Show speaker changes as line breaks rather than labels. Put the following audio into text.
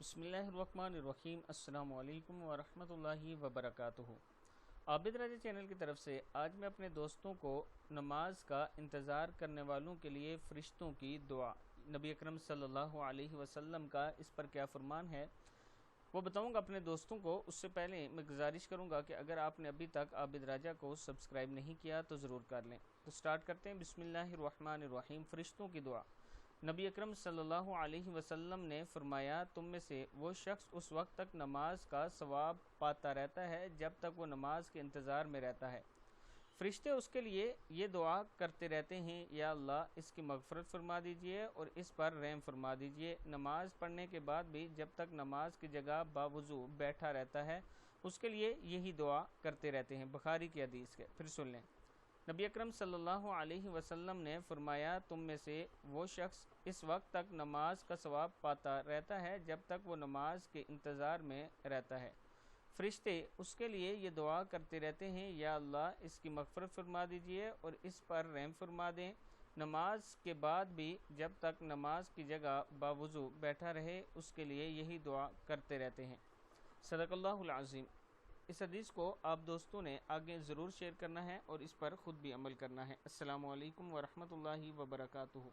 بسم اللہ الرحمن الرحیم۔ السلام علیکم ورحمۃ اللہ وبرکاتہ۔ عابد راجہ چینل کی طرف سے آج میں اپنے دوستوں کو نماز کا انتظار کرنے والوں کے لیے فرشتوں کی دعا، نبی اکرم صلی اللہ علیہ وسلم کا اس پر کیا فرمان ہے وہ بتاؤں گا اپنے دوستوں کو۔ اس سے پہلے میں گزارش کروں گا کہ اگر آپ نے ابھی تک عابد راجہ کو سبسکرائب نہیں کیا تو ضرور کر لیں۔ تو سٹارٹ کرتے ہیں۔ بسم اللہ الرحمن الرحیم۔ فرشتوں کی دعا۔ نبی اکرم صلی اللہ علیہ وسلم نے فرمایا، تم میں سے وہ شخص اس وقت تک نماز کا ثواب پاتا رہتا ہے جب تک وہ نماز کے انتظار میں رہتا ہے۔ فرشتے اس کے لیے یہ دعا کرتے رہتے ہیں، یا اللہ اس کی مغفرت فرما دیجئے اور اس پر رحم فرما دیجئے۔ نماز پڑھنے کے بعد بھی جب تک نماز کی جگہ باوضو بیٹھا رہتا ہے اس کے لیے یہی دعا کرتے رہتے ہیں۔ بخاری کی حدیث ہے، پھر سن لیں۔ نبی اکرم صلی اللہ علیہ وسلم نے فرمایا، تم میں سے وہ شخص اس وقت تک نماز کا ثواب پاتا رہتا ہے جب تک وہ نماز کے انتظار میں رہتا ہے۔ فرشتے اس کے لیے یہ دعا کرتے رہتے ہیں، یا اللہ اس کی مغفرت فرما دیجئے اور اس پر رحم فرما دیں۔ نماز کے بعد بھی جب تک نماز کی جگہ باوضو بیٹھا رہے اس کے لیے یہی دعا کرتے رہتے ہیں۔ صدق اللہ العظیم۔ اس حدیث کو آپ دوستوں نے آگے ضرور شیئر کرنا ہے اور اس پر خود بھی عمل کرنا ہے۔ السلام علیکم ورحمۃ اللہ وبرکاتہ۔